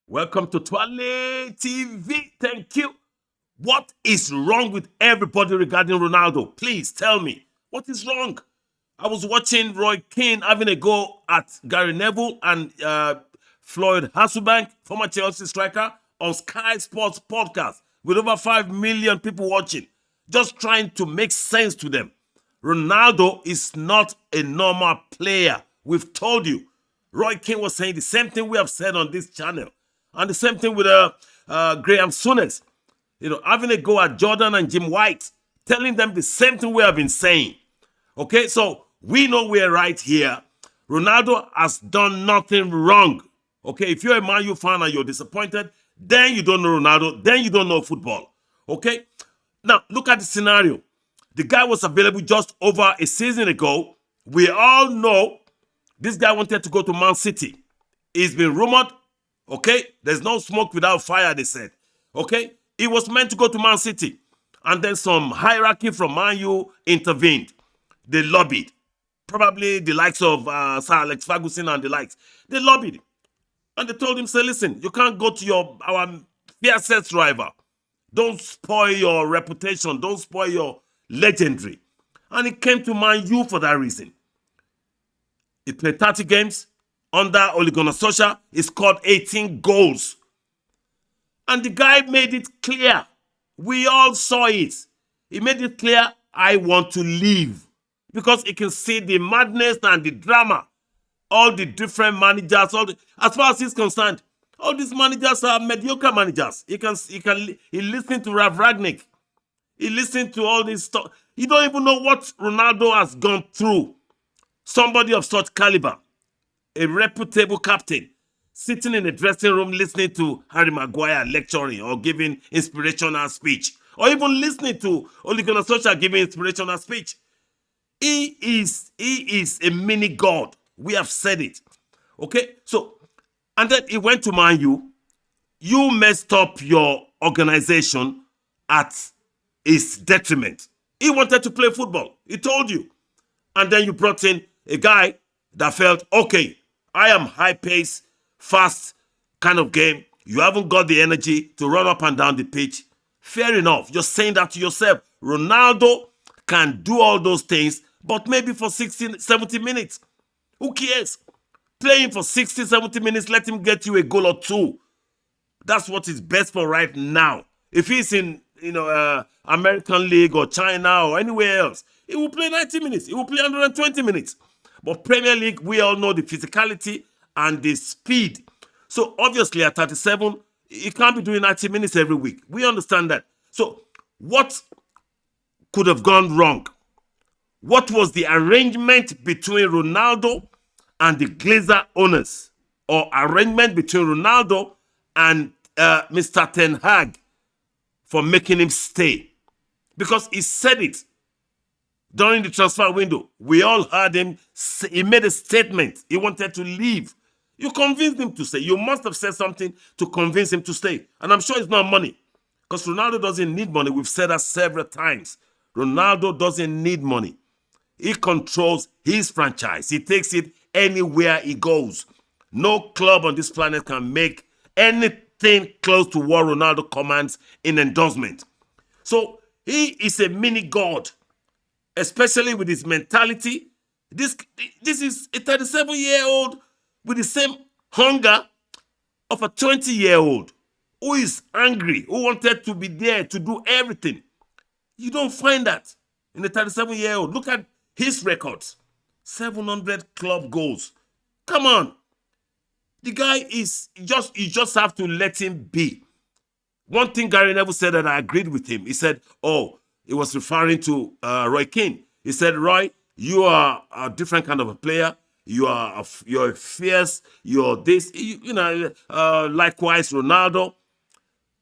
Welcome to Twale TV. Thank you. What is wrong with everybody regarding Ronaldo? Please tell me. What is wrong? I was watching Roy Keane having a go at Gary Neville and Floyd Hasselbank, former Chelsea striker, on Sky Sports podcast with over 5 million people watching, just trying to make sense to them. Ronaldo is not a normal player. We've told you. Roy Keane was saying the same thing we have said on this channel. And the same thing with Graham Souness. Having a go at Jordan and Jim White, telling them the same thing we have been saying. Okay, so we know we're right here. Ronaldo has done nothing wrong. Okay, if you're a Man U fan and you're disappointed, then you don't know Ronaldo, then you don't know football. Okay, now look at the scenario. The guy was available just over a season ago. We all know this guy wanted to go to Man City. He's been rumored. Okay, there's no smoke without fire, they said. Okay, he was meant to go to Man City. And then some hierarchy from Man U intervened. They lobbied. Probably the likes of Sir Alex Ferguson and the likes. They lobbied. And they told him, say, listen, you can't go to our fiercest rival. Don't spoil your reputation. Don't spoil your legendary. And he came to Man U for that reason. He played 30 games. Under Ole Gunnar Solskjaer, he scored 18 goals. And the guy made it clear. We all saw it. He made it clear, I want to leave. Because he can see the madness and the drama. All the different managers, as far as he's concerned, all these managers are mediocre managers. He listened to Ralf Rangnick. He listened to all this stuff. You don't even know what Ronaldo has gone through. Somebody of such caliber. A reputable captain sitting in a dressing room listening to Harry Maguire lecturing or giving inspirational speech, or even listening to Ole Gunnar Solskjaer giving inspirational speech. He is a mini god. We have said it. Okay? So, and then he went to Man U. You messed up your organization at his detriment. He wanted to play football. He told you. And then you brought in a guy that felt, okay, I am high-paced, fast kind of game. You haven't got the energy to run up and down the pitch. Fair enough. You're saying that to yourself. Ronaldo can do all those things, but maybe for 60, 70 minutes. Who cares? Playing for 60, 70 minutes, let him get you a goal or two. That's what is best for right now. If he's in, American League or China or anywhere else, he will play 90 minutes. He will play 120 minutes. But Premier League, we all know the physicality and the speed. So obviously at 37, he can't be doing 90 minutes every week. We understand that. So what could have gone wrong? What was the arrangement between Ronaldo and the Glazer owners? Or arrangement between Ronaldo and Mr. Ten Hag for making him stay? Because he said it. During the transfer window, we all heard him. He made a statement. He wanted to leave. You convinced him to stay. You must have said something to convince him to stay. And I'm sure it's not money. Because Ronaldo doesn't need money. We've said that several times. Ronaldo doesn't need money. He controls his franchise. He takes it anywhere he goes. No club on this planet can make anything close to what Ronaldo commands in endorsement. So he is a mini god. Especially with his mentality. This is a 37-year-old with the same hunger of a 20-year-old who is angry, who wanted to be there to do everything. You don't find that in a 37-year-old. Look at his records. 700 club goals. Come on. The guy you just have to let him be. One thing Gary Neville said that I agreed with him. He said, he was referring to Roy Keane. He said, Roy, you are a different kind of a player. You're fierce. You're this. Likewise, Ronaldo.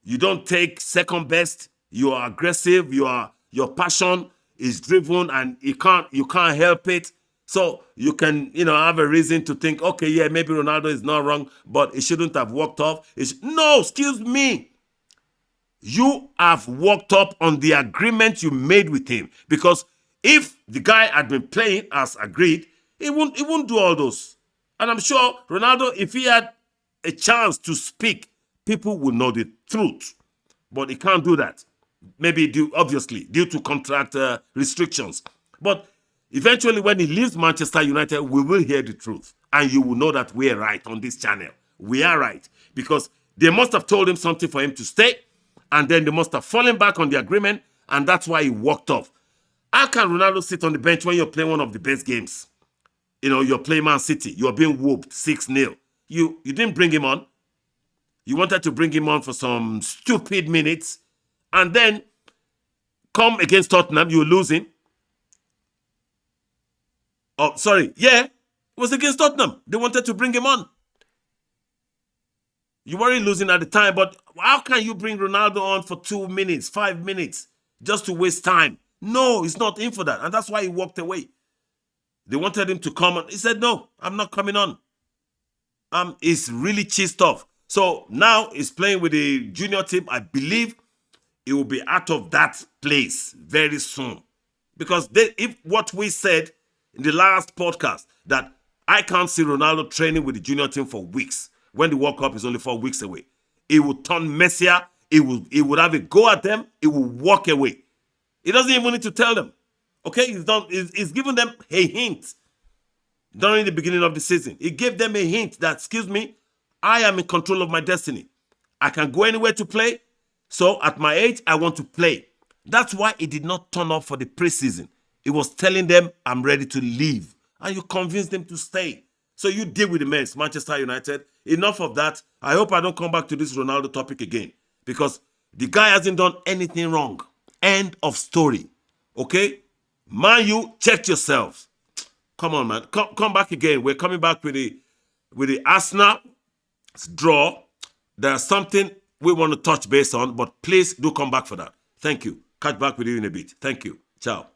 You don't take second best. You are aggressive. Your passion is driven, and you can't help it. So you can, have a reason to think, okay, yeah, maybe Ronaldo is not wrong, but he shouldn't have walked off. No, excuse me. You have walked up on the agreement you made with him, because if the guy had been playing as agreed, he wouldn't do all those. And I'm sure Ronaldo, if he had a chance to speak, people would know the truth. But he can't do that. Maybe obviously due to contract restrictions. But eventually, when he leaves Manchester United, we will hear the truth. And you will know that we are right on this channel. We are right. Because they must have told him something for him to stay. And then they must have fallen back on the agreement. And that's why he walked off. How can Ronaldo sit on the bench when you're playing one of the best games? You're playing Man City. You're being whooped 6-0. You didn't bring him on. You wanted to bring him on for some stupid minutes. And then come against Tottenham, you're losing. Oh, sorry. Yeah, it was against Tottenham. They wanted to bring him on. You weren't losing at the time, but how can you bring Ronaldo on for 2 minutes, 5 minutes, just to waste time? No, he's not in for that. And that's why he walked away. They wanted him to come on. He said, no, I'm not coming on. He's really cheesed off. So now he's playing with the junior team. I believe he will be out of that place very soon. Because if what we said in the last podcast, that I can't see Ronaldo training with the junior team for weeks, when the World Cup is only 4 weeks away. He will turn messier. He would have a go at them. He will walk away. He doesn't even need to tell them. Okay, he's given them a hint during the beginning of the season. He gave them a hint that, excuse me, I am in control of my destiny. I can go anywhere to play. So at my age, I want to play. That's why he did not turn up for the preseason. He was telling them, I'm ready to leave. And you convinced them to stay. So you deal with the mess, Manchester United. Enough of that. I hope I don't come back to this Ronaldo topic again. Because the guy hasn't done anything wrong. End of story. Okay? Man, you check yourselves. Come on, man. Come back again. We're coming back with the Arsenal draw. There's something we want to touch base on, but please do come back for that. Thank you. Catch back with you in a bit. Thank you. Ciao.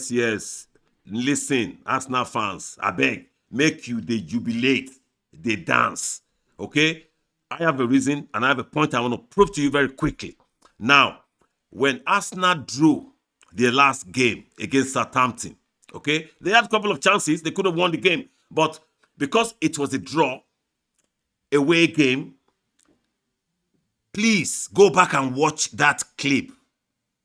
Yes. Listen, Arsenal fans, I beg, make you they jubilate, they dance. Okay? I have a reason and I have a point I want to prove to you very quickly. Now, when Arsenal drew their last game against Southampton, okay, they had a couple of chances. They could have won the game. But because it was a draw, away game, please go back and watch that clip.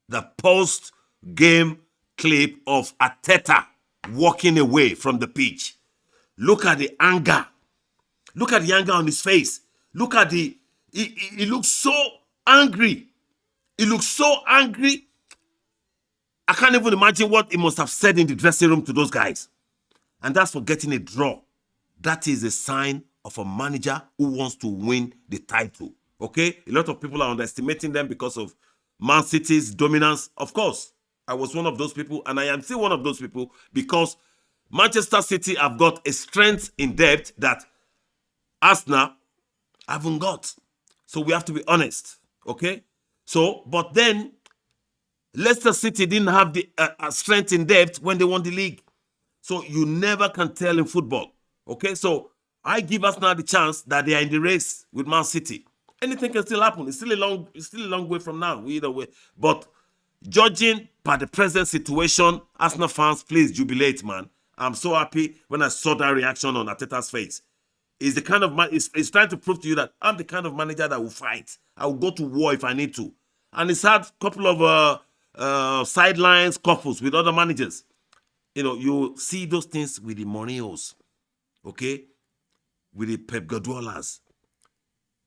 The post-game clip of Arteta walking away from the pitch. Look at the anger. Look at the anger on his face. Look at he looks so angry. He looks so angry. I can't even imagine what he must have said in the dressing room to those guys. And that's for getting a draw. That is a sign of a manager who wants to win the title. Okay? A lot of people are underestimating them because of Man City's dominance. Of course, I was one of those people, and I am still one of those people because Manchester City have got a strength in depth that Arsenal haven't got. So we have to be honest. Okay? So, but then Leicester City didn't have the strength in depth when they won the league. So you never can tell in football. Okay? So I give Arsenal the chance that they are in the race with Man City. Anything can still happen. It's still a long way from now, either way. But judging by the present situation, Arsenal fans, please jubilate, man. I'm so happy when I saw that reaction on Arteta's face. He's the kind of man, he's trying to prove to you that I'm the kind of manager that will fight. I will go to war if I need to. And he's had a couple of sidelines couples with other managers. You know, you see those things with the Mourinho's, okay? With the Pep Guardiolas,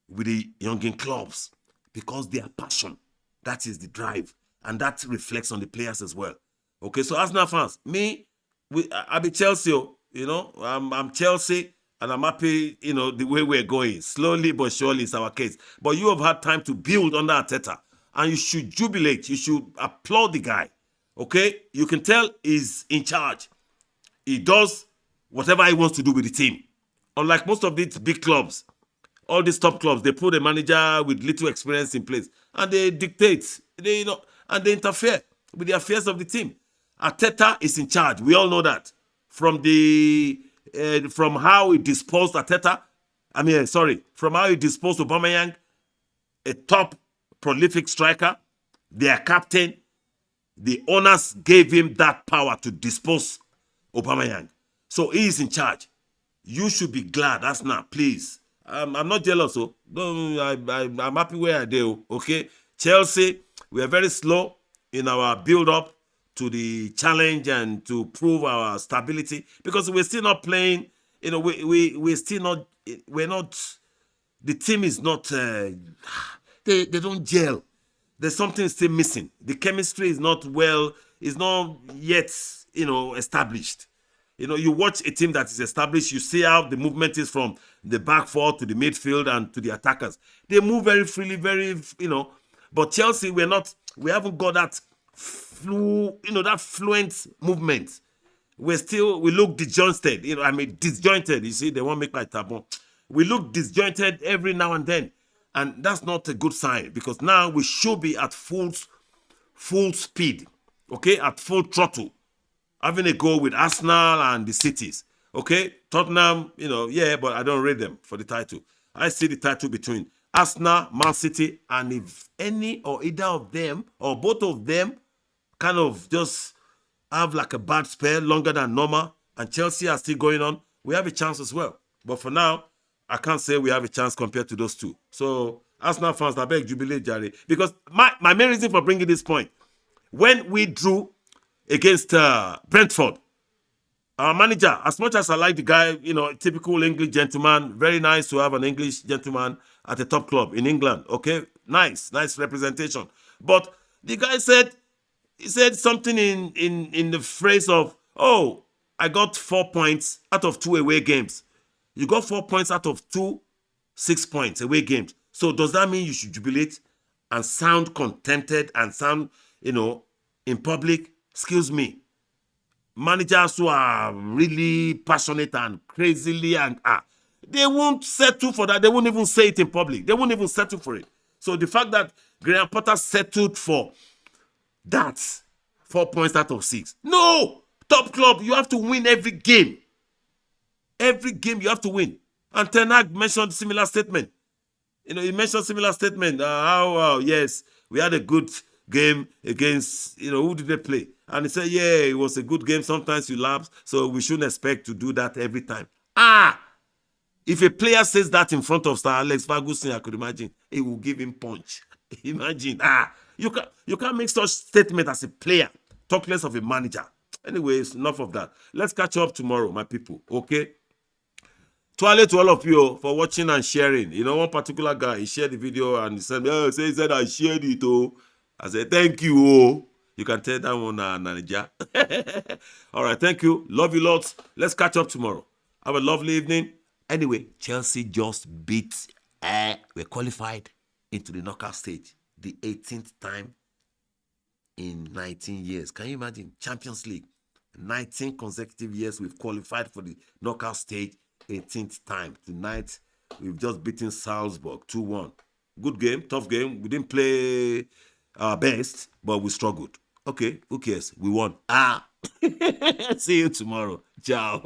with the youngin clubs, because their passion, that is the drive, and that reflects on the players as well. Okay, so Arsenal fans, I be Chelsea, you know, I'm Chelsea, and I'm happy, you know, the way we're going. Slowly but surely is our case. But you have had time to build under Arteta, and you should jubilate. You should applaud the guy. Okay, you can tell he's in charge. He does whatever he wants to do with the team. Unlike most of these big clubs, all these top clubs, they put a manager with little experience in place and they dictate and they interfere with the affairs of the team. Arteta is in charge. We all know that from how he disposed Arteta. From how he disposed Aubameyang, a top prolific striker, their captain. The owners gave him that power to dispose Aubameyang. So he is in charge. You should be glad. That's not, please. I'm not jealous. Oh. I'm happy where I do. Okay. Chelsea, we are very slow in our build-up to the challenge and to prove our stability because we're still not playing. We're still not. We're not. The team is not. They don't gel. There's something still missing. The chemistry is not yet established. You watch a team that is established, you see how the movement is from the back four to the midfield and to the attackers. They move very freely, but Chelsea, we haven't got that that fluent movement. We look disjointed. Disjointed. You see, they won't make like taboo. We look disjointed every now and then. And that's not a good sign because now we should be at full speed, okay, at full throttle, having a go with Arsenal and the cities, okay. Tottenham, but I don't rate them for the title. I see the title between Arsenal, Man City, and if any or either of them or both of them kind of just have like a bad spell longer than normal, and Chelsea are still going on, we have a chance as well. But for now, I can't say we have a chance compared to those two. So, Arsenal fans, I beg jubilate, Jerry. Because my main reason for bringing this point, when we drew against Brentford, our manager, as much as I like the guy, typical English gentleman, very nice to have an English gentleman at a top club in England, okay? Nice representation. But the guy said something in the phrase of, oh, I got 4 points out of 2 away games. You got 4 points out of 2 6-point away games. So does that mean you should jubilate and sound contented and sound, in public? Excuse me. Managers who are really passionate and crazily they won't settle for that. They won't even say it in public. They won't even settle for it. So the fact that Graham Potter settled for that 4 points out of 6. No! Top club, you have to win every game. Every game you have to win. And Ten Hag mentioned similar statement. He mentioned similar statement. Yes, we had a good game against, who did they play? And he said, yeah, it was a good game. Sometimes you lapse, so we shouldn't expect to do that every time. If a player says that in front of Sir Alex Ferguson, I could imagine, he will give him punch. Imagine. You can't make such statement as a player. Talk less of a manager. Anyways, enough of that. Let's catch up tomorrow, my people. Okay? Twale to all of you for watching and sharing. One particular guy, he shared the video and he said, he said I shared it. I said, thank you. You can tell that one, Nanija. All right, thank you. Love you lots. Let's catch up tomorrow. Have a lovely evening. Anyway, Chelsea just beat, we're qualified into the knockout stage. The 18th time in 19 years. Can you imagine? Champions League. 19 consecutive years we've qualified for the knockout stage. 18th time. Tonight, we've just beaten Salzburg 2-1. Good game, tough game. We didn't play our best, but we struggled. Okay, who cares? We won. See you tomorrow. Ciao.